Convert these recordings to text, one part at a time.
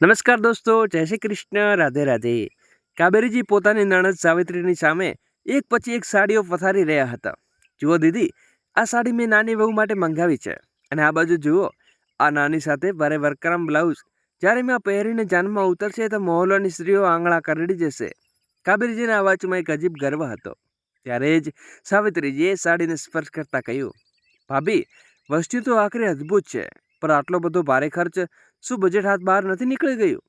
નમસ્કાર દોસ્તો, જય શ્રી કૃષ્ણ, રાધે રાધે. કાબેરીજી પોતાની નણંદ સાવિત્રીની સામે એક પછી એક સાડીઓ પથારી રહ્યા હતા. જુઓ દીદી, આ સાડી મેં નાની વહુ માટે મંગાવી છે. અને આ બાજુ જુઓ, આ નાની સાથે ભારે વર્કરમ બ્લાઉઝ. જ્યારે મેં આ પહેરીને જાનમાં ઉતરશે તો મહોલ્લાની સ્ત્રીઓ આંગળા કરડી જશે. કાબેરીજીના અવાજમાં એક અજીબ ગર્વ હતો. ત્યારે જ સાવિત્રીજીએ સાડીને સ્પર્શ કરતા કહ્યું, ભાભી, વસ્તુ તો આખરે અદ્ભુત છે, પણ આટલો બધો ભારે ખર્ચ શું બજેટ હાથ બહાર નથી નીકળી ગયું?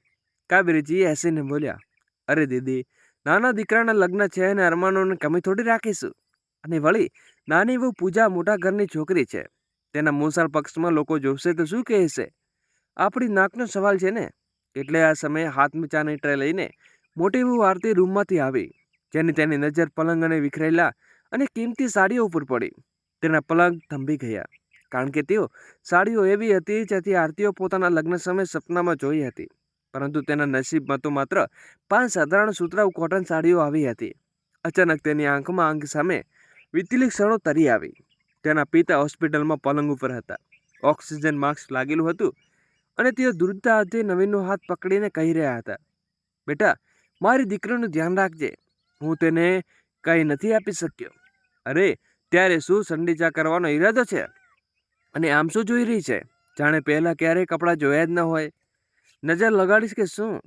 કાબેરીજી હસીને બોલ્યા, અરે દીદી, નાના દીકરાના લગ્ન છે અને અરમાનોને કમી થોડી રાખીશું. અને વળી નાની વહુ પૂજા મોટા ઘરની છોકરી છે. તેના મોસાળ પક્ષમાં લોકો જોશે તો શું કહેશે? આપણી નાકનો સવાલ છે ને. એટલે આ સમયે હાથમાં ચાની ટ્રે લઈને મોટી વહુ આરતી રૂમમાંથી આવી. જેની તેની નજર પલંગ અને વિખરેલા અને કિંમતી સાડીઓ ઉપર પડી. તેના પલંગ થંભી ગયા, કારણ કે તેઓ સાડીઓ એવી હતી જેથી આરતીઓ પોતાના લગ્ન સમયે સપનામાં જોઈ હતી. પરંતુ તેના નસીબમાં તો માત્ર 5 સાધારણ સુતરાઉ કોટન સાડીઓ આવી હતી. અચાનક તેની આંખમાં આંખ સામે વીતેલી ક્ષણો તરી આવી. તેના પિતા હોસ્પિટલમાં પલંગ ઉપર હતા. ઓક્સિજન માસ્ક લાગેલું હતું અને તેઓ ધ્રુજતા હાથે નવીનનો હાથ પકડીને કહી રહ્યા હતા, બેટા, મારી દીકરીનું ધ્યાન રાખજે. હું તેને કંઈ નથી આપી શક્યો. અરે, ત્યારે શું સંડીચા કરવાનો ઈરાદો છે? અને આમ શું જોઈ રહી છે? જાણે પહેલા ક્યારેય કપડાં જોયા જ ન હોય. નજર લગાડીશ કે શું?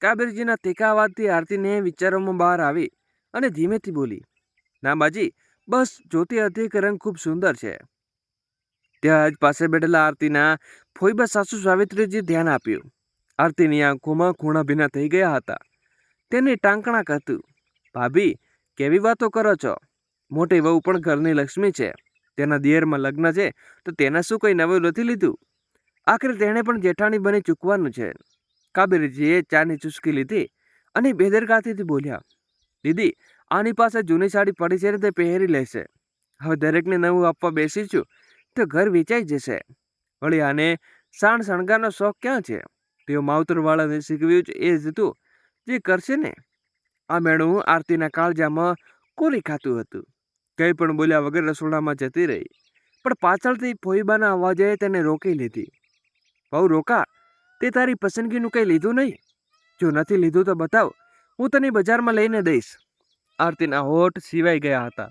કાબેરજીના તીખા અવાજથી આરતીને વિચારોમાં બહાર આવી અને ધીમેથી બોલી, ના બાજી, બસ જોતી હતી કે રંગ ખૂબ સુંદર છે. ત્યાં જ પાસે બેઠેલા આરતીના ફોઈબા સાસુ સાવિત્રીજી ધ્યાન આપ્યું. આરતીની આંખોમાં ખૂણા ભીના થઈ ગયા હતા. તેની ટાંકણા હતું, ભાભી, કેવી વાતો કરો છો? મોટી વહુ પણ ઘરની લક્ષ્મી છે. તેના દિયરમાં લગ્ન છે તો તેના શું કંઈ નવું નથી લીધું? આખરે તેણે પણ જેઠાણી બની ચૂકવાનું છે. કાબેરીજીએ ચાની ચુસ્કી લીધી અને બેદરકારીથી બોલ્યા, દીદી, આની પાસે જૂની સાડી પડી છે ને તે પહેરી લેશે. હવે દરેકને નવું આપવા બેસીશું તો ઘર વેચાઈ જશે. વળી આને સાણ શણગારનો શોખ ક્યાં છે? તેઓ માવતરવાળાને શીખવ્યું જ એ જ હતું જે કરશે ને. આ મેળું આરતીના કાળજામાં કોરી ખાતું હતું. કંઈ પણ બોલ્યા વગર રસોડામાં જતી રહી. પણ પાછળથી ફોઈબાના અવાજે તેને રોકી લીધી. બહુ રોકા, તે તારી પસંદગીનું કંઈ લીધું નહીં? જો નથી લીધું તો બતાવ, હું તને બજારમાં લઈને દઈશ. આરતીના હોઠ સિવાઈ ગયા હતા.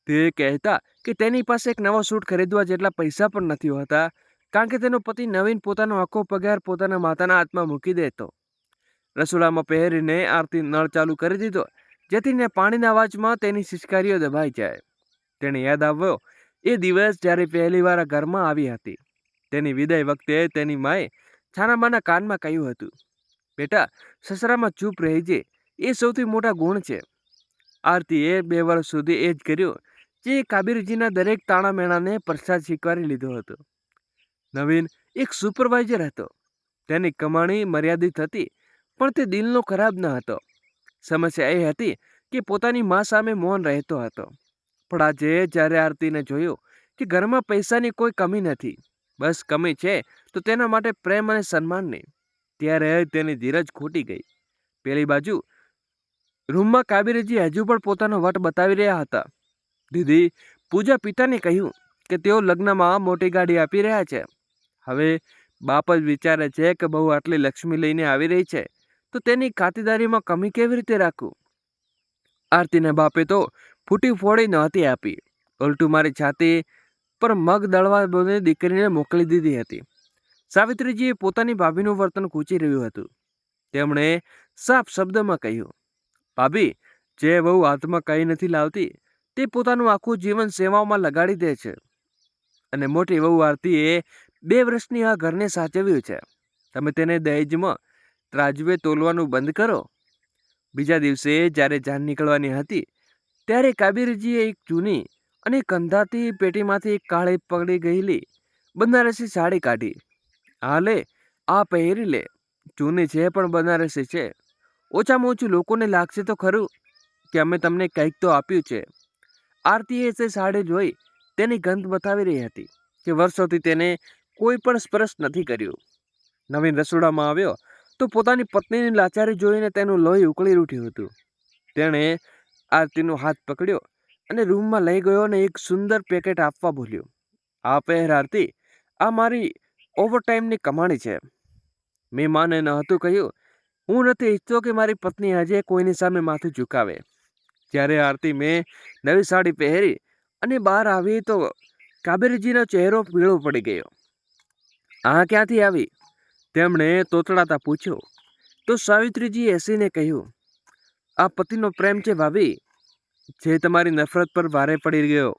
તે કહેતા કે તેની પાસે એક નવો સૂટ ખરીદવા જેટલા પૈસા પણ નથી હોતા, કારણ કે તેનો પતિ નવીન પોતાનો આખો પગાર પોતાના માતાના હાથમાં મૂકી દેતો. રસોડામાં પહેરીને આરતી નળ ચાલુ કરી દીધો, જેથી ને પાણીના અવાજમાં તેની સિસકારીઓ દબાઈ જાય. તેને યાદ આવ્યો એ દિવસ જ્યારે પહેલી વાર આ ઘરમાં આવી હતી. તેની વિદાય વખતે તેની માએ છાનામાના કાનમાં કહ્યું હતું, બેટા, સસરામાં ચૂપ રહેજે, એ સૌથી મોટા ગુણ છે. આરતીએ 2 વર્ષ સુધી એ જ કર્યું જે કાબીરજીના દરેક તાણા મેણાને પ્રસાદ સ્વીકારી લીધો હતો. નવીન એક સુપરવાઇઝર હતો. તેની કમાણી મર્યાદિત હતી, પણ તે દિલનો ખરાબ ન હતો. સમસ્યા એ હતી કે પોતાની મા સામે મૌન રહેતો હતો. પણ આજે જ્યારે આરતીને જોયું કે ઘરમાં પૈસાની કોઈ કમી નથી, બસ કમી છે તો તેના માટે પ્રેમ અને સન્માનની, ત્યારે તેની ધીરજ ખૂટી ગઈ. પેલી બાજુ રૂમમાં કાબેરીજી હજુ પણ પોતાનો વટ બતાવી રહ્યા હતા. દીદી, પૂજા પિતાને કહ્યું કે તેઓ લગ્નમાં મોટી ગાડી આપી રહ્યા છે. હવે બાપ જ વિચારે છે કે બહુ આટલી લક્ષ્મી લઈને આવી રહી છે તો તેની ખાતરદારીમાં કમી કેવી રીતે રાખું? આરતીના બાપે તો ફૂટી ફોડી નહોતી આપી, ઉલટું મારી છાતી પર મગ દળવા બોલી દીકરીને મોકલી દીધી હતી. સાવિત્રીજીએ પોતાની ભાભીનું વર્તન કૂચી રહ્યું હતું. તેમણે સાફ શબ્દમાં કહ્યું, ભાભી, જે વહુ હાથમાં કંઈ નથી લાવતી તે પોતાનું આખું જીવન સેવાઓમાં લગાડી દે છે. અને મોટી વહુ આરતીએ 2 વર્ષની આ ઘરને સાચવ્યું છે. તમે તેને દહેજમાં ત્રાજવે તોલવાનું બંધ કરો. બીજા દિવસે જ્યારે જાન નીકળવાની હતી ત્યારે કાબીરજીએ એક જૂની અને કંધાતી પેટીમાંથી એક કાળી પડી ગયેલી બનારસી સાડી કાઢી. હા લે, આ પહેરી લે. જૂની છે પણ બનારસી છે. ઓછામાં ઓછું લોકોને લાગશે તો ખરું કે અમે તમને કંઈક તો આપ્યું છે. આરતીએ તે સાડી જોઈ તેની ગંધ બતાવી રહી હતી કે વર્ષોથી તેને કોઈ પણ સ્પર્શ નથી કર્યું. નવીન રસોડામાં આવ્યો તો પોતાની પત્નીની લાચારી જોઈને તેનું લોહી ઉકળી ઉઠ્યું હતું. તેણે આરતીનો હાથ પકડ્યો અને રૂમમાં લઈ ગયો અને એક સુંદર પેકેટ આપવા બોલ્યો, આ પહેર આરતી, આ મારી ઓવરટાઈમની કમાણી છે. મેં માને ન હતું કહ્યું, હું નથી ઈચ્છતો કે મારી પત્ની આજે કોઈની સામે માથું ઝુકાવે. જ્યારે આરતી મેં નવી સાડી પહેરી અને બહાર આવી તો કાબેરીજીનો ચહેરો પીળો પડી ગયો. આ ક્યાંથી આવી? તેમણે તોતડાતા પૂછ્યું. તો સાવિત્રીજી હસીને કહ્યું, આ પતિનો પ્રેમ છે ભાભી, જે તમારી નફરત પર ભારે પડી ગયો.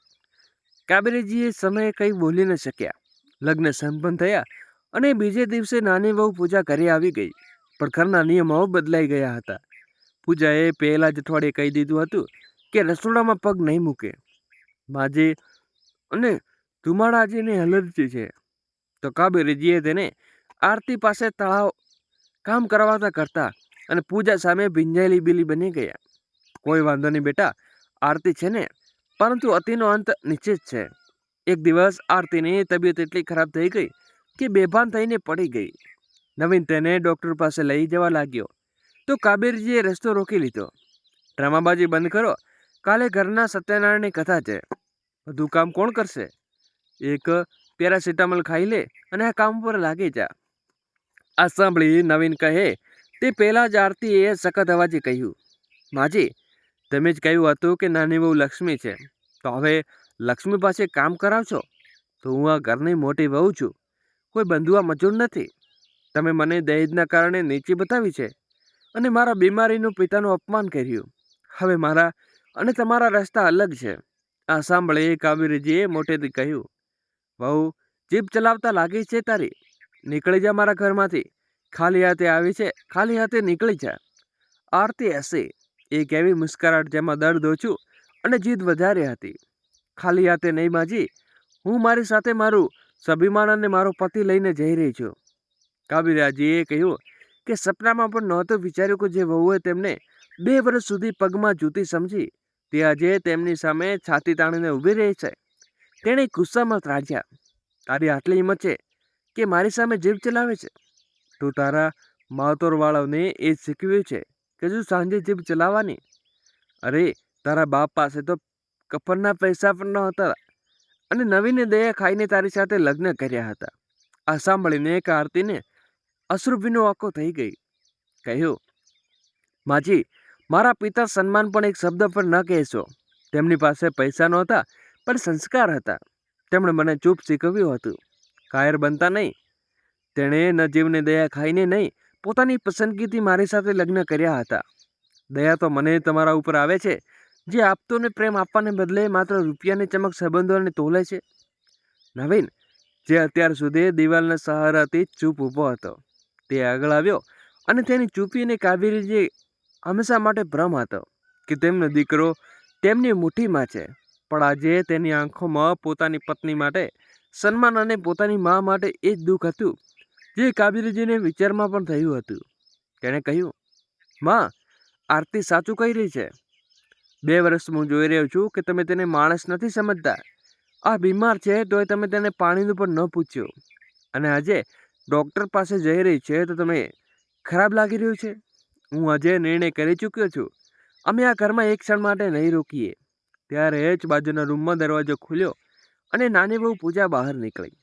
કાબેરીજીએ સમયે કંઈ બોલી ન શક્યા. લગ્ન સંપન્ન થયા અને બીજે દિવસે નાની વહુ પૂજા ઘરે આવી ગઈ. પણ ઘરના નિયમો બદલાઈ ગયા હતા. પૂજાએ પહેલા જ અઠવાડિયે કહી દીધું હતું કે રસોડામાં પગ નહીં મૂકે. માજી અને ધુમાડાજીને એલર્જી છે. તો કાબેરીજીએ તેને આરતી પાસે તળાવ કામ કરવાતા કરતા અને પૂજા સામે ભીંજાયેલી બીલી બની ગયા. કોઈ વાંધો નહીં બેટા, આરતી છે ને, પરંતુ અતિનો અંત નિશ્ચિત છે. એક દિવસ આરતીની તબિયત એટલી ખરાબ થઈ ગઈ કે બેભાન થઈને પડી ગઈ. નવીન તેને ડૉક્ટર પાસે લઈ જવા લાગ્યો તો કાબેરીજીએ રસ્તો રોકી લીધો. ડ્રામાબાજી બંધ કરો, કાલે ઘરના સત્યનારાયણની કથા છે. બધું કામ કોણ કરશે? એક પેરાસિટામોલ ખાઈ લે અને આ કામ પર લાગી જા. આ સાંભળી નવીન કહે તે પહેલાં જ આરતીએ સખત અવાજે કહ્યું, માજી, તમે જ કહ્યું હતું કે નાની વહુ લક્ષ્મી છે, તો હવે લક્ષ્મી પાસે કામ કરાવશો? તો હું આ ઘરની મોટી વહુ છું, કોઈ બંધુઆ મજૂર નથી. તમે મને દહેજના કારણે નીચી બતાવી છે અને મારા બીમારીનું પિતાનું અપમાન કર્યું. હવે મારા અને તમારા રસ્તા અલગ છે. આ સાંભળે કાબેરીજીએ મોટેથી કહ્યું, વહુ, જીભ ચલાવતા લાગી છે તારી, નીકળી જા મારા ઘરમાંથી. ખાલી હાથે આવી છે, ખાલી હાથે નીકળી જા. આરતી હસી. એક એવી મુસ્કરાટ જેમાં દર્દ ઓછું અને જીદ વધારે હતી. ખાલી હાથે નહીં માજી, હું મારી સાથે મારું સ્વાભિમાન અને મારો પતિ લઈને જઈ રહી છું. કાબેરીજીએ કહ્યું કે સપનામાં પણ નહોતું વિચાર્યું કે જે વહુએ તેમને 2 વર્ષ સુધી પગમાં જૂતી સમજી તે આજે તેમની સામે છાતી તાણીને ઊભી રહી છે. તેણે ગુસ્સામાં ત્રાજ્યા, તારી આટલી હિંમત છે કે મારી સામે જીભ ચલાવે છે? તું તારા માવતરવાળાને એ જ શીખવ્યું છે કે શું સાંજે જીભ ચલાવવાની? અરે, તારા બાપ પાસે તો કફનના પૈસા પણ ન હતા અને નવીને દયા ખાઈને તારી સાથે લગ્ન કર્યા હતા. આ સાંભળીને આરતીને અશ્રુભીનો આંખો થઈ ગઈ. કહ્યું, માજી, મારા પિતા સન્માન પણ એક શબ્દ પર ન કહેશો. તેમની પાસે પૈસા નહોતા પણ સંસ્કાર હતા. તેમણે મને ચૂપ શીખવ્યું હતું, કાયર બનતા નહીં. તેણે નજીવને દયા ખાઈને નહીં, પોતાની પસંદગીથી મારી સાથે લગ્ન કર્યા હતા. દયા તો મને તમારા ઉપર આવે છે, જે આપતો ને પ્રેમ આપવાને બદલે માત્ર રૂપિયાની ચમક સંબંધોને તોલે છે. નવીન, જે અત્યાર સુધી દિવાલના સહારાથી ચૂપ ઊભો હતો, તે આગળ આવ્યો અને તેની ચૂપીને કાબેરીજી હંમેશા માટે ભ્રમ હતો કે તેમનો દીકરો તેમની મુઠ્ઠીમાં છે. પણ આજે તેની આંખોમાં પોતાની પત્ની માટે સન્માન અને પોતાની મા માટે એ જ દુઃખ હતું જે કાબેરીજીને વિચારમાં પણ થયું હતું. તેણે કહ્યું, માં, આરતી સાચું કહી રહી છે. 2 વર્ષ હું જોઈ રહ્યો છું કે તમે તેને માણસ નથી સમજતા. આ બીમાર છે તોય તમે તેને પાણીનું પણ ન પૂછ્યું, અને આજે ડૉક્ટર પાસે જઈ રહી છે તો તમે ખરાબ લાગી રહ્યું છે. હું આજે નિર્ણય કરી ચૂક્યો છું, અમે આ ઘરમાં એક ક્ષણ માટે નહીં રોકીએ. ત્યારે જ બાજુના રૂમમાં દરવાજો ખુલ્યો અને નાની વહુ પૂજા બહાર નીકળી.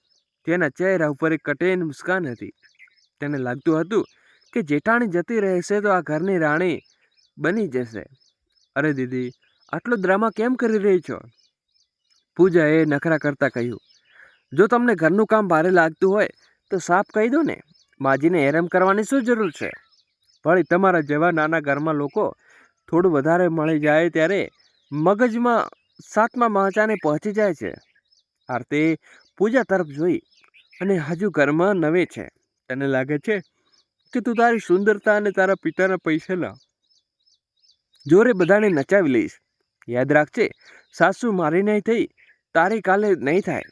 તેના ચહેરા ઉપર એક કઠિન મુસ્કાન હતી. તેને લાગતું હતું કે જેઠાણી જતી રહેશે તો આ ઘરની રાણી બની જશે. અરે દીદી, આટલો ડ્રામા કેમ કરી રહી છો? પૂજાએ નખરા કરતા કહ્યું, જો તમને ઘરનું કામ ભારે લાગતું હોય તો સાફ કહી દો ને, માજીને હેરાન કરવાની શું જરૂર છે? વળી તમારા જેવા નાના ઘરમાં લોકો થોડું વધારે મળી જાય ત્યારે મગજમાં 7મા મહાચાને પહોંચી જાય છે. આરતી પૂજા તરફ જોઈ અને હજુ ઘરમાં નવે છે. તને લાગે છે કે તું તારી સુંદરતા અને તારા પિતાના પૈસાના જોરે બધાને નચાવી લઈશ. યાદ રાખજે, સાસુ મારી નહીં થઈ, તારી કાલે નહીં થાય.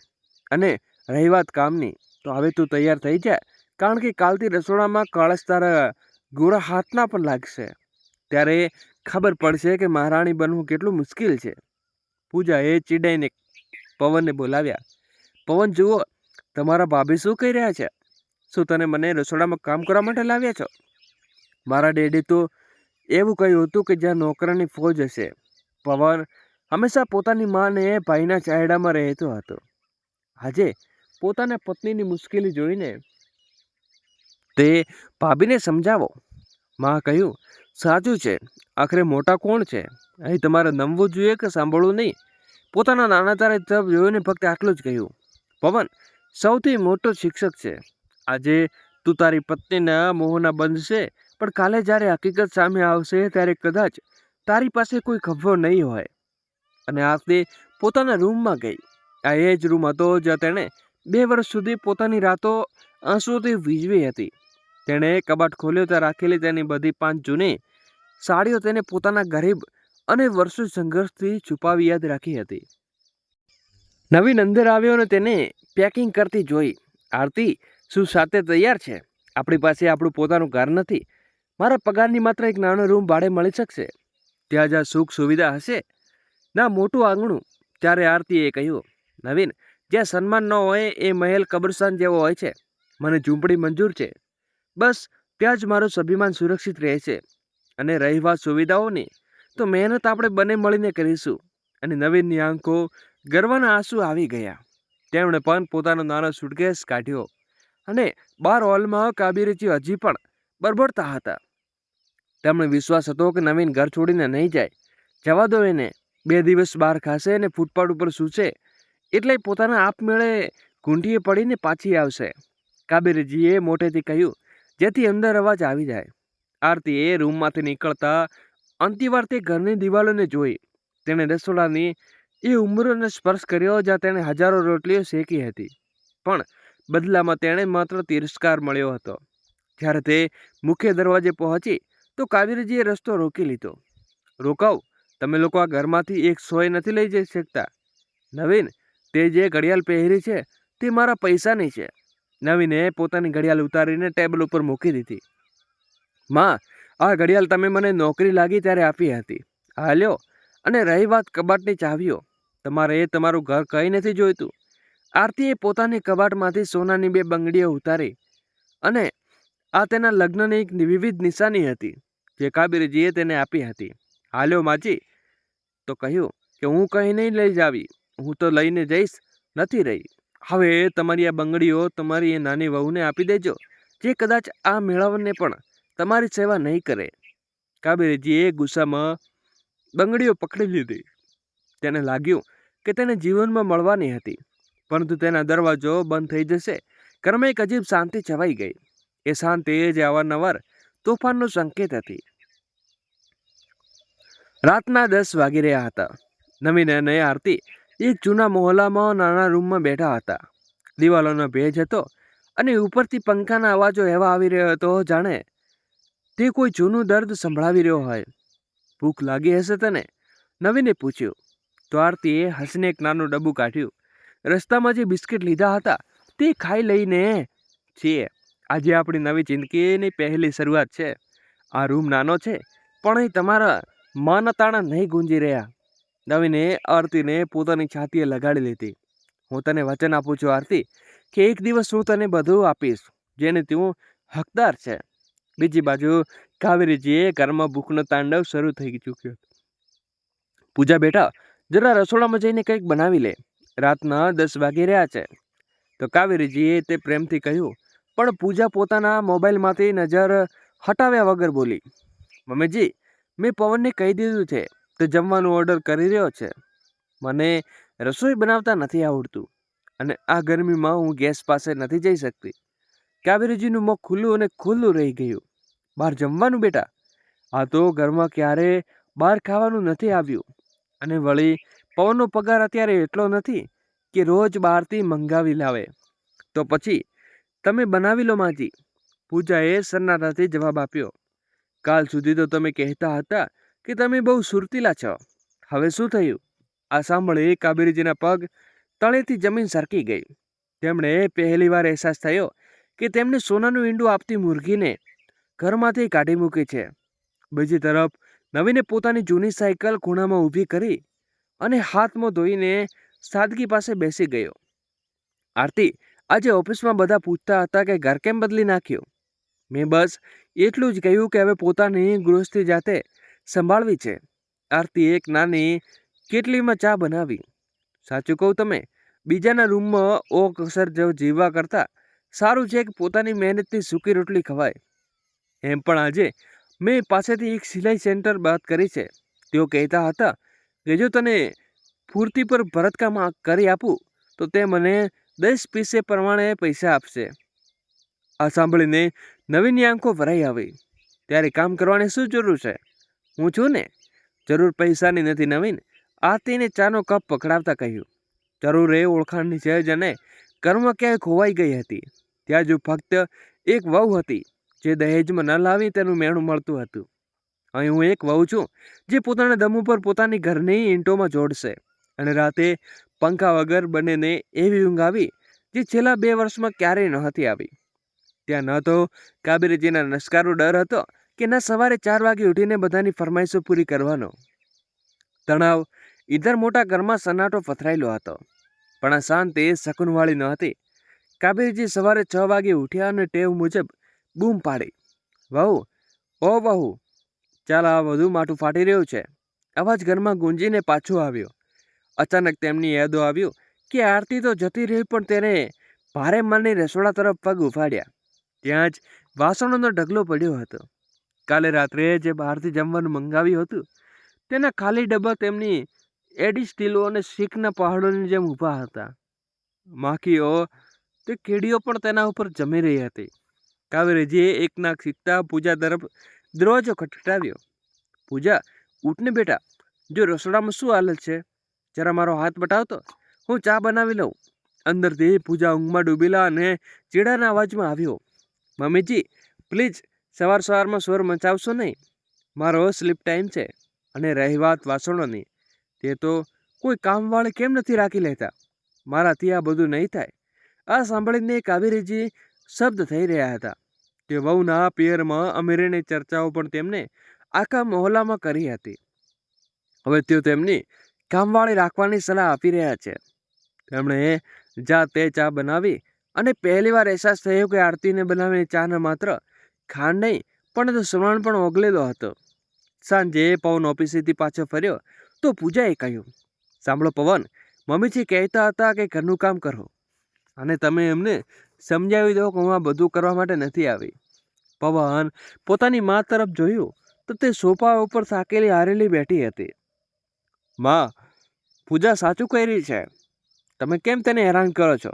અને રહી વાત કામની, તો હવે તું તૈયાર થઈ જા, કારણ કે કાલથી રસોડામાં કળશ તારા ગોરા હાથના પણ લાગશે. ત્યારે ખબર પડશે કે મહારાણી બનવું કેટલું મુશ્કેલ છે. પૂજાએ ચીડાઈને પવનને બોલાવ્યા. પવન, જુઓ, તમારા ભાભી શું કહી રહ્યા છે? શું તને મને રસોડામાં કામ કરવા માટે લાવ્યા છો? મારા ડેડી તો એવું કહ્યું હતું કે જ્યાં નોકરાની ફોજ હશે. પવન હંમેશા પોતાની માને ભાઈના ચાયડામાં રહેતો હતો. આજે પોતાના પત્નીની મુશ્કેલી જોઈને તે ભાભીને સમજાવો. માં કહ્યું, સાચું છે, આખરે મોટા કોણ છે? અહીં તમારે નમવું જોઈએ કે સાંભળવું નહીં? પોતાના નાના તારે તપ જોઈને ફક્ત આટલું જ કહ્યું. પવન સૌથી મોટો શિક્ષક છે. આજે તું તારી પત્નીના મોહના બનશે, પણ કાલે જ્યારે હકીકત સામે આવશે ત્યારે કદાચ તારી પાસે કોઈ ખભો નહીં હોય. અને આરતી પોતાના રૂમમાં ગઈ. આ એ જ રૂમ હતો જ્યાં તેણે 2 વર્ષ સુધી પોતાની રાતો આંસુઓથી વીજવી હતી. તેણે કબાટ ખોલ્યો ત્યાં રાખેલી તેની બધી 5 જૂની સાડીઓ તેને પોતાના ગરીબ અને વર્ષો સંઘર્ષથી છુપાવી યાદ રાખી હતી. નવીન અંદર આવ્યો અને તેને પેકિંગ કરતી જોઈ. આરતી, શું સાથે તૈયાર છે? આપણી પાસે આપણું પોતાનું ઘર નથી. મારા પગારની માત્ર એક નાનો રૂમ ભાડે મળી શકશે. ત્યાં જ્યાં સુખ સુવિધા હશે, ના મોટું આંગણું. ત્યારે આરતીએ કહ્યું, નવીન, જ્યાં સન્માન ન હોય એ મહેલ કબ્રસ્તાન જેવો હોય છે. મને ઝૂંપડી મંજૂર છે. બસ ત્યાં જ મારું સ્વાભિમાન સુરક્ષિત રહે છે. અને રહી વાત સુવિધાઓની, તો મહેનત આપણે બંને મળીને કરીશું. અને નવીનની આંખો ગર્વના આંસુ આવી ગયા. તેમણે પણ પોતાનો નાનો સુટકેસ કાઢ્યો અને બહાર હોલમાં કાબેરીજી હજી પણ બરબડતા હતા. તેમણે વિશ્વાસ હતો કે નવીન ઘર છોડીને નહીં જાય. જવા દો એને. 2 દિવસ બહાર ખાશે અને ફૂટપાથ ઉપર સૂશે એટલે પોતાના આપમેળે ઘૂંટીએ પડીને પાછી આવશે. કાબેરીજીએ મોટેથી કહ્યું, જેથી અંદર અવાજ આવી જાય. આરતીએ રૂમમાંથી નીકળતા અંતિવાર તે ઘરની દિવાલોને જોઈ. તેણે રસોડાની એ ઉંબરોને સ્પર્શ કર્યો જ્યાં તેણે હજારો રોટલીઓ શેકી હતી, પણ બદલામાં તેણે માત્ર તિરસ્કાર મળ્યો હતો. જ્યારે તે મુખ્ય દરવાજે પહોંચી તો કાવેરીજીએ રસ્તો રોકી લીધો. રોકાવ, તમે લોકો આ ઘરમાંથી એક સોય નથી લઈ જઈ શકતા. નવીન, તે જે ઘડિયાળ પહેરી છે તે મારા પૈસાની છે. નવીને પોતાની ઘડિયાળ ઉતારીને ટેબલ ઉપર મૂકી દીધી. માં, આ ઘડિયાળ તમે મને નોકરી લાગી ત્યારે આપી હતી. હા લ્યો. અને રહી વાત કબાટની ચાવીઓ, તમારે તમારું ઘર કંઈ નથી જોઈતું. આરતીએ પોતાની કબાટમાંથી સોનાની 2 બંગડીઓ ઉતારી અને આ તેના લગ્નની એક વિવિધ નિશાની હતી જે કાબેરીજીએ તેને આપી હતી. હાલ્યો માજી. તો કહ્યું કે હું કંઈ નહીં લઈ જાવી, હું તો લઈને જઈશ નથી રહી. હવે તમારી આ બંગડીઓ તમારી એ નાની વહુને આપી દેજો, જે કદાચ આ મેળાવને પણ તમારી સેવા નહીં કરે. કાબેરીજીએ ગુસ્સામાં બંગડીઓ પકડી લીધી. તેને લાગ્યું કે તેને જીવનમાં મળવાની હતી, પરંતુ તેના દરવાજો બંધ થઈ જશે. ઘરમાં એક અજીબ શાંતિ છવાઈ ગઈ. એ શાંતિ જે અવારનવાર તોફાનનો સંકેત હતી. રાતના 10 વાગી રહ્યા હતા. નવીન અને આરતી એક જૂના મોહલ્લામાં નાના રૂમમાં બેઠા હતા. દિવાલોનો ભેજ હતો અને ઉપરથી પંખાના અવાજો એવા આવી રહ્યો હતો જાણે તે કોઈ જૂનું દર્દ સંભળાવી રહ્યો હોય. ભૂખ લાગી હશે તને? નવીને પૂછ્યું. તો આરતીએ હસીને એક નાનું ડબ્બું કાઢ્યું. રસ્તામાં જે બિસ્કિટ લીધા હતા તે ખાઈ લઈને છીએ. આજે આપણી નવી જિંદગીની પહેલી શરૂઆત છે. આ રૂમ નાનો છે, પણ અહીં તમારા માના તાણા નહીં ગુંજી રહ્યા. નવીને આરતીને પોતાની છાતીએ લગાડી લીધી. હું તને વચન આપું છું આરતી, કે એક દિવસ હું તને બધું આપીશ જેને તું હકદાર છે. બીજી બાજુ કાવેરીજીએ ઘરમાં ભૂખનો તાંડવ શરૂ થઈ ચૂક્યો. પૂજા બેટા, જરા રસોડામાં જઈને કંઈક બનાવી લે. રાતના 10 વાગી રહ્યા છે. તો કાવેરીજીએ તે પ્રેમથી કહ્યું, પણ પૂજા પોતાના મોબાઈલમાંથી નજર હટાવ્યા વગર બોલી, મમ્મીજી, મેં પવનને કહી દીધું છે તે જમવાનું ઓર્ડર કરી રહ્યો છે. મને રસોઈ બનાવતા નથી આવડતું અને આ ગરમીમાં હું ગેસ પાસે નથી જઈ શકતી. કાવેરીજીનું મુખ ખુલ્લું અને ખુલ્લું રહી ગયું. બહાર જમવાનું બેટા? આ તો ઘરમાં ક્યારે બહાર ખાવાનું નથી આવ્યું. અને વળી પવનનો પગાર અત્યારે એટલો નથી કે રોજ બહારથી મંગાવી લાવે. તો પછી તમે બનાવી લો માજી. પૂજાએ સન્નાટાથી જવાબ આપ્યો. કાલ સુધી તો તમે કહેતા હતા કે તમે બહુ સુરતીલા છો. હવે શું થયું? આ સાંભળી કાબેરીજીના પગ તળેથી જમીન સરકી ગઈ. તેમણે પહેલીવાર અહેસાસ થયો કે તેમને સોનાનું ઈંડું આપતી મુરગીને ઘરમાંથી કાઢી મૂકી છે. બીજી તરફ નવીને પોતાની જૂની સાયકલ ખૂણામાં ઊભી કરી અને હાથમાં ધોઈને સાદગી પાસે બેસી ગયો. આરતી, આજે ઓફિસમાં બધા પૂછતા હતા કે ઘર કેમ બદલી નાખ્યું. મેં બસ એટલું જ કહ્યું કે હવે પોતાની ગૃહસ્થી જાતે સંભાળવી છે. આરતીએ એક નાની કેટલીમાં ચા બનાવી. સાચું કહું, તમે બીજાના રૂમમાં ઓકસર જીવવા કરતાં સારું છે કે પોતાની મહેનતની સૂકી રોટલી ખવાય. એમ પણ આજે મેં પાસેથી એક સિલાઈ સેન્ટર વાત કરી છે. તેઓ કહેતા હતા કે જો તને ફૂર્તિ પર ભરતકામ કરી આપું તો તે મને 10 પીસે પ્રમાણે પૈસા આપશે. આ સાંભળીને નવીનની આંખો ભરાઈ આવી. ત્યારે કામ કરવાની શું જરૂર છે? હું છું ને. જરૂર પૈસાની નથી નવીન, આરતીને ચાનો કપ પકડાવતા કહ્યું. જરૂર એ ઓળખાણની છે અને કર્મ ક્યાંય ખોવાઈ ગઈ હતી. ત્યાં જો ફક્ત એક વહુ હતી જે દહેજમાં ન લાવી તેનું મેણું મળતું હતું. અહીં હું એક વહુ છું જે પોતાના દમ ઉપર પોતાની ઘરની ઈંટોમાં જોડશે. અને રાતે પંખા વગર બંનેને એવી ઊંઘ આવી જે છેલ્લા 2 વર્ષમાં ક્યારેય નહોતી આવી. ત્યાં ન તો કાબેરીજીના નસ્કારો ડર હતો કે ન સવારે 4 વાગે ઉઠીને બધાની ફરમાઈશો પૂરી કરવાનો તણાવ. ઈધર મોટા ઘરમાં સન્નાટો પથરાયેલો હતો, પણ આ શાંતિ શકુનવાળી ન હતી. કાબેરીજી સવારે 6 વાગે ઉઠ્યા અને ટેવ મુજબ બૂમ પાડી, વહુ, ઓ વહુ, ચાલ આ વધુ માઠું ફાટી રહ્યું છે. અવાજ ઘરમાં ગુંજીને પાછો આવ્યો. અચાનક તેમની યાદો આવ્યું કે આરતી તો જતી રહી, પણ તેને ભારે મનની રસોડા તરફ પગ ઉફાડ્યા. ત્યાં જ વાસણોનો ઢગલો પડ્યો હતો. કાલે રાત્રે જે બહારથી જમવાનું મંગાવ્યું હતું તેના ખાલી ડબ્બા તેમની એડી સ્ટીલો અને શીખના પહાડોની જેમ ઊભા હતા. માખીઓ તે કીડીઓ પણ તેના ઉપર જમી રહી હતી. કાવેરીજીએ એક નાક શીખતા પૂજા તરફ દરવાજો ખટખટાવ્યો. પૂજા, ઉઠને બેટા, જો રસોડામાં શું હાલત છે જરા મારો હાથ બટાવતો, હું ચા બનાવી લઉં. અંદરથી પૂજા ઊંઘમાં ડૂબેલા અને ચીડાના અવાજમાં આવ્યો. મમ્મીજી, પ્લીઝ સવારમાં સ્વર મચાવશો નહીં. મારો સ્લીપ ટાઈમ છે. અને રહી વાત વાસણોની, તે તો કોઈ કામવાળી કેમ નથી રાખી લેતા? મારાથી આ બધું નહીં થાય. આ સાંભળીને કાવેરીજી શબ્દ થઈ રહ્યા હતા. તે વહુના પિયરમાં અમીરીની ચર્ચાઓ પણ તેમને આખા મહોલ્લામાં કરી હતી. હવે તેઓ તેમની કામવાળી રાખવાની સલાહ આપી રહ્યા છે. તેમણે જાતે ચા બનાવી અને પહેલીવાર અહેસાસ થયો કે આરતીને બનાવેલી ચાને માત્ર ખાંડ નહીં પણ સવણ પણ ઓગળેલો હતો. સાંજે પવન ઓફિસેથી પાછો ફર્યો તો પૂજાએ કહ્યું, સાંભળો પવન, મમ્મીજી કહેતા હતા કે ઘરનું કામ કરો અને તમે એમને સમજાવી દો કે હું આ બધું કરવા માટે નથી આવી. પવન પોતાની મા તરફ જોયું તો તે સોફા ઉપર થાકેલી હારેલી બેઠી હતી. માં, પૂજા સાચું કહી રહી છે. તમે કેમ તેને હેરાન કરો છો?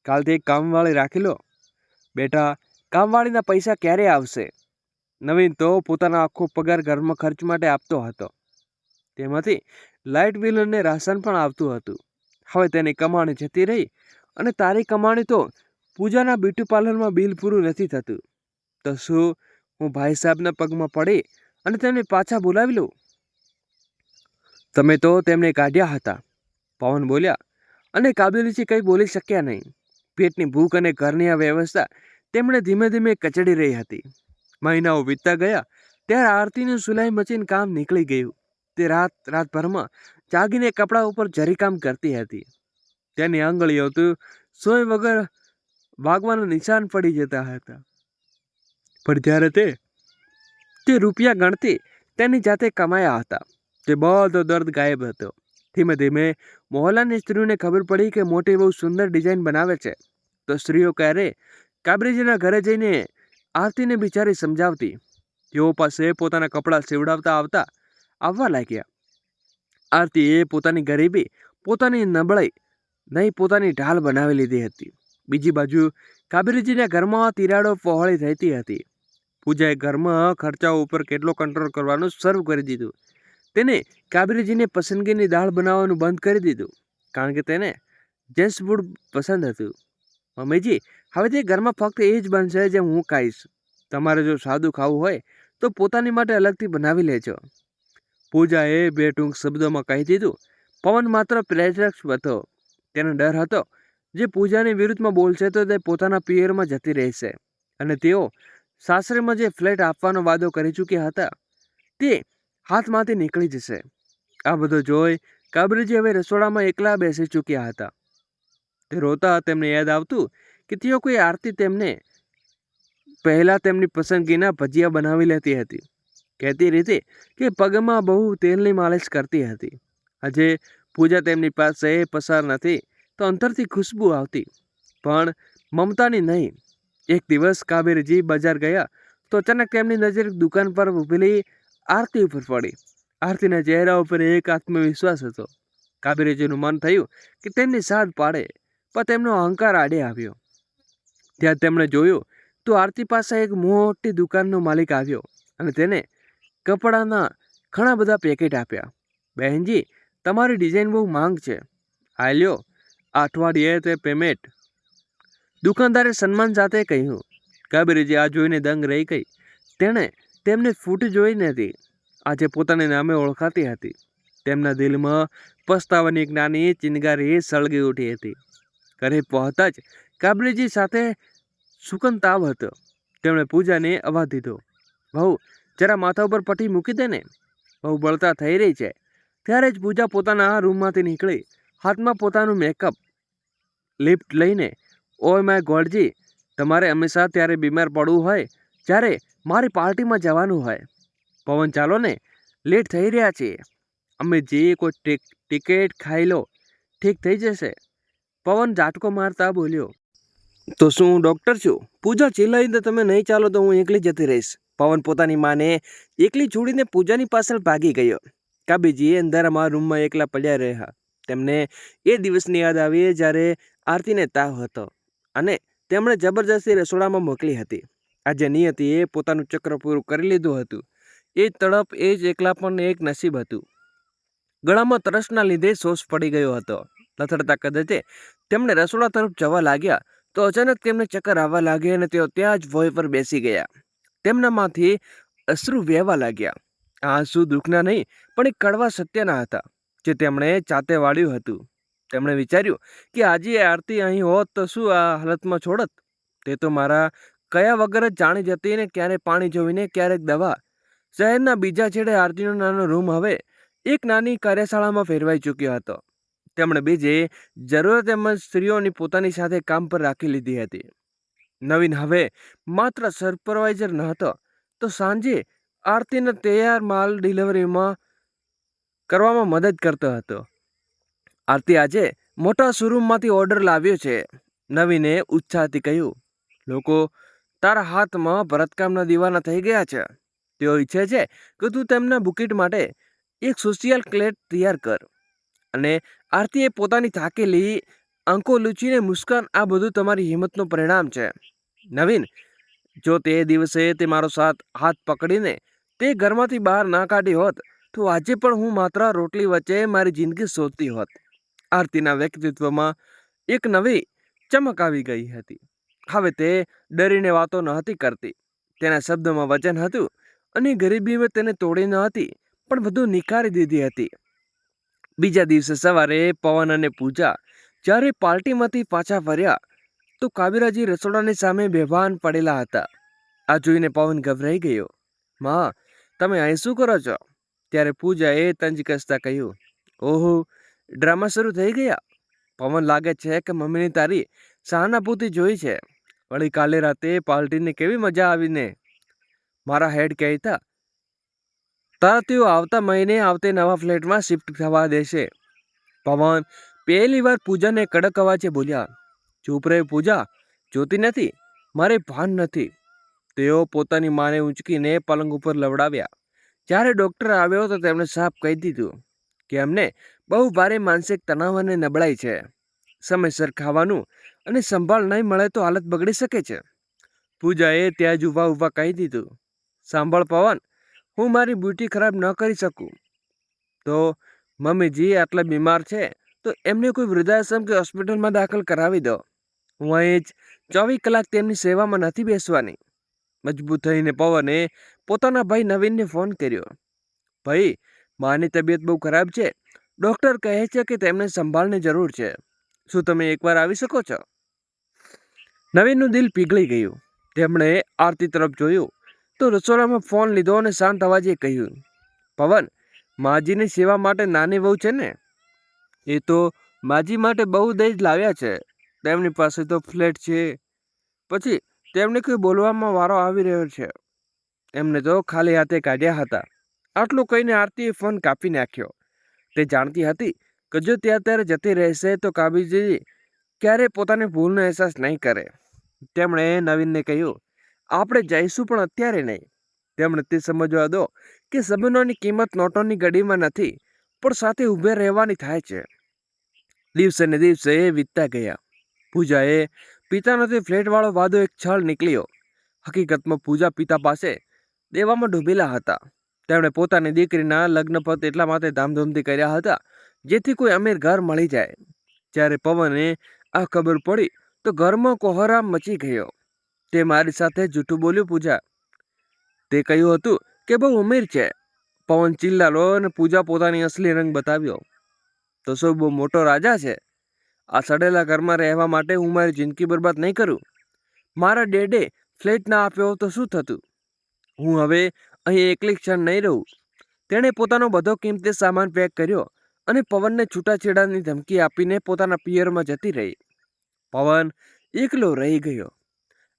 કાલથી એક કામવાળી રાખી લો. બેટા, કામવાળીના પૈસા ક્યારે આવશે? નવીન તો પોતાનો આખો પગાર ઘરમાં ખર્ચ માટે આપતો હતો. તેમાંથી લાઇટ બિલ અને રાશન પણ આવતું હતું. હવે તેની કમાણી જતી રહી અને તારી કમાણી તો પૂજાના બ્યુટી પાર્લરમાં બિલ પૂરું નથી થતું. તો શું હું ભાઈ સાહેબના પગમાં પડી અને તેમને પાછા બોલાવી લઉં? તમે તો તેમને કાઢ્યા હતા, પવન બોલ્યા. અને કાબેરીજી કંઈ બોલી શક્યા નહીં. પેટની ભૂખ અને ઘરની આ વ્યવસ્થા તેમણે ધીમે ધીમે કચડી રહી હતી. મહિનાઓ વીતતા ગયા ત્યારે આરતીનું સિલાઈ મશીન કામ નીકળી ગયું. તે રાતભરમાં જાગીને કપડા ઉપર જરીકામ કરતી હતી. તેની આંગળીઓ તો સોય વગર વાગવાના નિશાન પડી જતા હતા. પણ જ્યારે તે રૂપિયા ગણતી તેની જાતે કમાયા હતા. તે બધો દર્દ ગાયબ હતો. ધીમે ધીમે મોહલ્લાની સ્ત્રીઓને ખબર પડી કે મોટી બહુ સુંદર ડિઝાઇન બનાવે છે. તો સ્ત્રીઓ ક્યારે કાબરીજીના ઘરે જઈને આરતીને બિચારી સમજાવતી. તેઓ પાસે પોતાના કપડાં સીવડાવતા આવવા લાગ્યા. આરતીએ પોતાની ગરીબી, પોતાની નબળાઈ નહીં પોતાની ઢાલ બનાવી લીધી હતી. બીજી બાજુ કાબેરીજીના ઘરમાં તિરાડો પહોળી રહેતી હતી. પૂજાએ ઘરમાં ખર્ચાઓ ઉપર કેટલો કંટ્રોલ કરવાનું શરૂ કરી દીધું. તેને કાબેરીજીને પસંદગીની દાળ બનાવવાનું બંધ કરી દીધું, કારણ કે તેને જેન્ટ્સ ફૂડ પસંદ હતું. મમ્મીજી, હવે તે ઘરમાં ફક્ત એ જ બનશે જે હું ખાઈશ. તમારે જો સાદું ખાવું હોય તો પોતાની માટે અલગથી બનાવી લેજો. પૂજાએ બે ટૂંક શબ્દોમાં કહી દીધું. પવન માત્ર પ્રેક્ષક હતો. તેને ડર હતો જે પૂજાની વિરુદ્ધમાં બોલશે તો તે પોતાના પિયરમાં જતી રહેશે અને તેઓ સાસરીમાં જે ફ્લેટ આપવાનો વાદો કરી ચૂક્યા હતા તે હાથમાંથી નીકળી જશે. આ બધો જોઈ કાબરીજી હવે રસોડામાં એકલા બેસી ચૂક્યા હતા. તે રોતા તેમને યાદ આવતું કે તેઓ કોઈ આરતી તેમને પહેલાં તેમની પસંદગીના ભજીયા બનાવી લેતી હતી. કહેતી રીતે કે પગમાં બહુ તેલની માલિશ કરતી હતી. આજે પૂજા તેમની પાસે પસાર નથી તો અંતરથી ખુશ્બુ આવતી, પણ મમતાની નહીં. એક દિવસ કાબેરીજી બજાર ગયા તો અચાનક તેમની નજર એક દુકાન પર ઊભેલી આરતી ઉપર પડી. આરતીના ચહેરા ઉપર એક આત્મવિશ્વાસ હતો. કાબેરીજીનું મન થયું કે તેમની સાથ પાડે, પણ તેમનો અહંકાર આડે આવ્યો. ત્યાં તેમણે જોયું તો આરતી પાસે એક મોટી દુકાનનો માલિક આવ્યો અને તેને કપડાના ઘણા બધા પેકેટ આપ્યા. બહેનજી, તમારી ડિઝાઇન બહુ માંગ છે, આ લ્યો, અઠવાડિયે તે પેમેન્ટ. દુકાનદારે સન્માન સાથે કહ્યું. કાબેરીજી આ જોઈને દંગ રહી ગઈ. તેણે તેમને ફૂટ જોઈ નથી, આજે પોતાને નામે ઓળખાતી હતી. તેમના દિલમાં પસ્તાવાની એક નાની ચિનગારી સળગી ઉઠી હતી. ઘરે પહોંચતા જ કાબેરીજી સાથે સુકન તાવ હતો. તેમણે પૂજાને અવાજ દીધો, વહુ, જરા માથા ઉપર પટ્ટી મૂકી દે ને, બહુ બળતા થઈ રહી છે. ત્યારે જ પૂજા પોતાના રૂમમાંથી નીકળી, હાથમાં પોતાનું મેકઅપ લિફ્ટ લઈને, ઓય માય ગોડજી, તમારે હંમેશા ત્યારે બીમાર પડવું હોય જ્યારે મારી પાર્ટીમાં જવાનું હોય. પવન, ચાલો ને, લેટ થઈ રહ્યા છીએ. અમિતજી, કોઈ ટિકિટ ખાઈ લો, ઠીક થઈ જશે. પવન ઝાટકો મારતા બોલ્યો, તો શું ડૉક્ટર છું? પૂજા ચિલ્લાઈને, તમે નહીં ચાલો તો હું એકલી જતી રહીશ. પવન પોતાની માને એકલી છોડીને પૂજાની પાછળ ભાગી ગયો. કાબેરીજી અંધારામાં રૂમમાં એકલા પડ્યા રહ્યા. તેમને એ દિવસની યાદ આવી જ્યારે આરતીને તાવ હતો અને તેમણે જબરજસ્તી રસોડામાં મોકલી હતી. આજે નિયતિએ પોતાનું ચક્ર પૂરું કરી લીધું હતું. એ જ તડપ, એ જ એકલા, પણ એક નસીબ હતું. ગળામાં તરસના લીધે શોષ પડી ગયો હતો. લથડતા કદતે તેમણે રસોડા તરફ જવા લાગ્યા તો અચાનક તેમને ચક્કર આવવા લાગ્યા અને તેઓ ત્યાં જ ભોય પર બેસી ગયા. તેમનામાંથી અશ્રુ વહેવા લાગ્યા. આ આંસુ દુઃખના નહીં, પણ એક કડવા સત્યના હતા જે તેમણે જાતે વાળ્યું હતું. તેમણે વિચાર્યું કે આજે આરતી અહીં હોત તો શું આ હાલતમાં છોડત. તે તો મારા કયા વગર જ જાણી જતી ને ક્યારે પાણી જોઈને ક્યારેક દવા. શહેરના બીજા છેડે આરતીનો નાનો રૂમ હવે એક નાની કાર્યશાળામાં ફેરવાઈ ચૂક્યો હતો. તેમણે બીજે જરૂરિયાતમંદ સ્ત્રીઓની પોતાની સાથે કામ પર રાખી લીધી હતી. નવીન હવે માત્ર સુપરવાઇઝર ન હતો, તો સાંજે આરતીને તૈયાર માલ ડિલિવરીમાં કરવામાં મદદ કરતો હતો. આરતી આજે મોટા શોરૂમમાંથી ઓર્ડર લાવ્યો છે, નવીને ઉત્સાહથી કહ્યું. લોકો તારા હાથમાં ભરતકામના દીવાના થઈ ગયા છે. તેઓ ઈચ્છે છે કે તું તેમના બુકીટ માટે એક સોશિયલ ક્લેટ તૈયાર કર. અને આરતીએ પોતાની થાકેલી આંખો લૂછીને મુસ્કાન, આ બધું તમારી હિંમતનું પરિણામ છે. નવીન, જો તે દિવસે તે મારો હાથ પકડીને તે ઘરમાંથી બહાર ના કાઢી હોત તો આજે પણ હું માત્ર રોટલી વચ્ચે મારી જિંદગી શોધતી હોત. આરતીના વ્યક્તિત્વમાં એક નવી ચમક આવી ગઈ હતી. હવે તે ડરીને વાતો ન હતી કરતી. તેના શબ્દોમાં વચન હતું અને ગરીબીમાં તેને તોડી ન હતી, પણ વધુ નિખારી દીધી હતી. બીજા દિવસે સવારે પવન અને પૂજા જ્યારે પાર્ટીમાંથી પાછા ફર્યા તો કાબેરીજી રસોડાની સામે બેભાન પડેલા હતા. આ જોઈને પવન ગભરાઈ ગયો. માં, તમે અહીં શું કરો છો? ત્યારે પૂજાએ તંજ કસતા કહ્યું, ઓહો, ડ્રામા શરૂ થઈ ગયા. પવન, લાગે છે કે મમ્મીની તારી સહાનુભૂતિ જોઈ છે. વળી કાલે રાતે પાર્ટીને કેવી મજા આવીને. મારા હેડ કહેતા તારા તેઓ આવતા મહિને આવતે નવા ફ્લેટમાં શિફ્ટ થવા દેશે. પવન પહેલી વાર પૂજાને કડક અવાજે બોલ્યા, ચૂપ રહે પૂજા, જોતી નથી, મારે ભાન નથી. તેઓ પોતાની માને ઊંચકીને પલંગ ઉપર લવડાવ્યા. જ્યારે ડૉક્ટર આવ્યો તો તેમણે સાફ કહી દીધું કે અમને બહુ ભારે માનસિક તણાવ અને નબળાઈ છે. સમયસર ખાવાનું અને સંભાળ નહીં મળે તો હાલત બગડી શકે છે. પૂજાએ ત્યાં જ ઊભા કહી દીધું, સાંભળ પવન, હું મારી બ્યુટી ખરાબ ન કરી શકું. તો મમ્મીજી આટલા બીમાર છે તો એમને કોઈ વૃદ્ધાશ્રમ કે હોસ્પિટલમાં દાખલ કરાવી દો. હું અહીં જ 24 કલાક તેમની સેવામાં નથી બેસવાની. મજબૂત થઈને પવને પોતાના ભાઈ નવીનને ફોન કર્યો. ભાઈ, માની તબિયત બહુ ખરાબ છે. ડૉક્ટર કહે છે કે તેમને સંભાળની જરૂર છે. શું તમે એકવાર આવી શકો છો? નવીનનું દિલ પીગળી ગયું. તેમણે આરતી તરફ જોયું તો રસોડામાં ફોન લીધો અને શાંત અવાજે કહ્યું, પવન, માજીની સેવા માટે નાની વહુ છે ને, એ તો માજી માટે બહુ દહેજ લાવ્યા છે. તેમની પાસે તો ફ્લેટ છે. પછી તેમને કોઈ બોલવામાં વારો આવી રહ્યો છે. એમને તો ખાલી હાથે કાઢ્યા હતા. આટલું કહીને આરતીએ ફોન કાપી નાખ્યો. તે જાણતી હતી કે જો તે અત્યારે જતી રહેશે તો કાબેરીજી ક્યારેય પોતાની ભૂલનો અહેસાસ નહીં કરે. તેમણે નવીનને કહ્યું, આપણે જઈશું પણ અત્યારે નહીં. તેમણે તે સમજવા દો કે સંબંધોની કિંમત નોટોની ઘડીમાં નથી, પણ સાથે ઊભે રહેવાની થાય છે. દિવસે ને દિવસે વીતતા ગયા. પૂજાએ પિતાનો તે ફ્લેટવાળો વાદો એક છળ નીકળ્યો. હકીકતમાં પૂજા પિતા પાસે દેવામાં ડૂબેલા હતા. તેમણે પોતાની દીકરીના લગ્ન પત એટલા માટે ધામધૂમથી કર્યા હતા જેથી કોઈ અમીર ઘર મળી જાય. જ્યારે પવને આ ખબર પડી તો ઘરમાં કોહરામ મચી ગયો. તે મારી સાથે જૂઠું બોલ્યું પૂજા. તે કહ્યું હતું કે બહુ અમીર છે. પવન ચિલ્લાલો અને પૂજા પોતાની અસલી રંગ બતાવ્યો. તો શું બહુ મોટો રાજા છે? આ સડેલા ઘરમાં રહેવા માટે હું મારી જિંદગી બરબાદ નહીં કરું. મારા ડેડે ફ્લેટ ના આપ્યો તો શું થતું? હું હવે અહીં એકલી ક્ષણ નહીં રહું. તેણે પોતાનો બધો કિંમતી સામાન પેક કર્યો અને પવનને છૂટાછેડાની ધમકી આપીને પોતાના પિયરમાં જતી રહી. પવન એકલો રહી ગયો.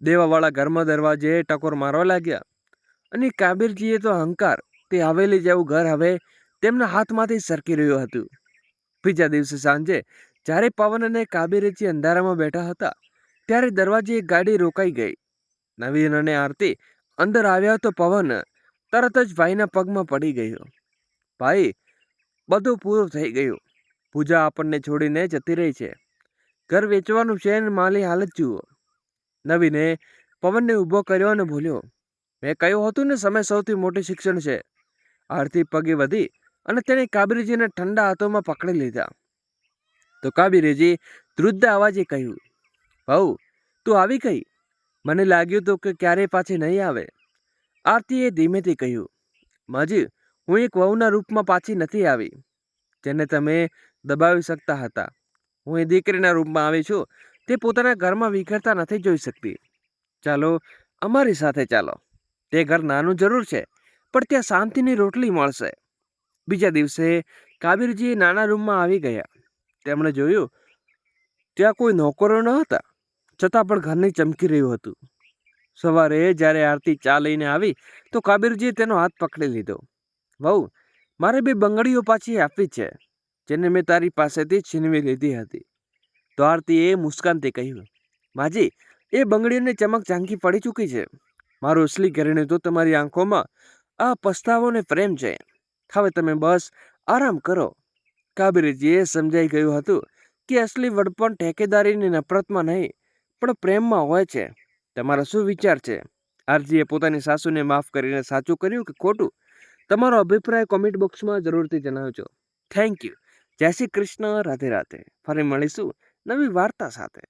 દેવાવાળા ઘરમાં દરવાજે ટકોર મારવા લાગ્યા અને કાબીરજીએ તો અહંકાર, તે હવેલી જેવું ઘર હવે તેમના હાથમાંથી સરકી રહ્યું હતું. બીજા દિવસે સાંજે જ્યારે પવન અને કાબીરજી અંધારામાં બેઠા હતા ત્યારે દરવાજે એક ગાડી રોકાઈ ગઈ. નવીન અને આરતી અંદર આવ્યા તો પવન તરત જ ભાઈના પગમાં પડી ગયો. ભાઈ, બધું પૂરું થઈ ગયું. પૂજા આપણને છોડીને જતી રહી છે. ઘર વેચવાનું છે અને માલી હાલત જુઓ. નવીને પવનને ઊભો કર્યો અને બોલ્યો, મેં કહ્યું હતું ને સમય સૌથી મોટી શિક્ષણ છે. આરતી પગે વધી અને તેણે કાબીરજીને ઠંડા હાથોમાં પકડી લીધા. તો કાબીરજી વૃદ્ધ અવાજે કહ્યું, વહુ, તું આવી ગઈ. મને લાગ્યું તો કે ક્યારેય પાછી નહીં આવે. આરતીએ ધીમેથી કહ્યું, માજી, હું એક વહુના રૂપમાં પાછી નથી આવી જેને તમે દબાવી શકતા હતા. હું એ દીકરીના રૂપમાં આવી છું. તે પોતાના ઘરમાં વિખરતા નથી જોઈ શકતી. ચાલો, અમારી સાથે ચાલો. તે ઘર નાનું જરૂર છે પણ ત્યાં શાંતિની રોટલી મળશે. બીજા દિવસે કાબીરજી નાના રૂમમાં આવી ગયા. તેમણે જોયું ત્યાં કોઈ નોકરો ન હતા, છતાં પણ ઘરની ચમકી રહ્યું હતું. સવારે જ્યારે આરતી ચા લઈને આવી તો કાબીરજીએ તેનો હાથ પકડી લીધો. વહુ, મારે 2 બંગડીઓ પાછી આપવી છે જેને મેં તારી પાસેથી છીનવી લીધી હતી. તો આરતીએ મુસ્કાનથી કહ્યું, માજી, એ બંગડીઓની ચમક ઝાંખી પડી ચૂકી છે. મારું અસલી ઘરેણું તો તમારી આંખોમાં આ પસ્તાવો ને પ્રેમ છે. હવે તમે બસ આરામ કરો. કાબીરજીએ સમજાઈ ગયું હતું કે અસલી વડપણ ઠેકેદારીની નફરતમાં નહીં પણ પ્રેમમાં હોય છે. તમારો શું વિચાર છે? આરજીએ પોતાની સાસુને માફ કરીને સાચું કર્યું કે ખોટું? તમારો અભિપ્રાય કોમેન્ટ બોક્સમાં જરૂરથી જણાવજો. Thank you. જય શ્રી કૃષ્ણ. રાધે રાધે. ફરી મળીશું નવી વાર્તા સાથે.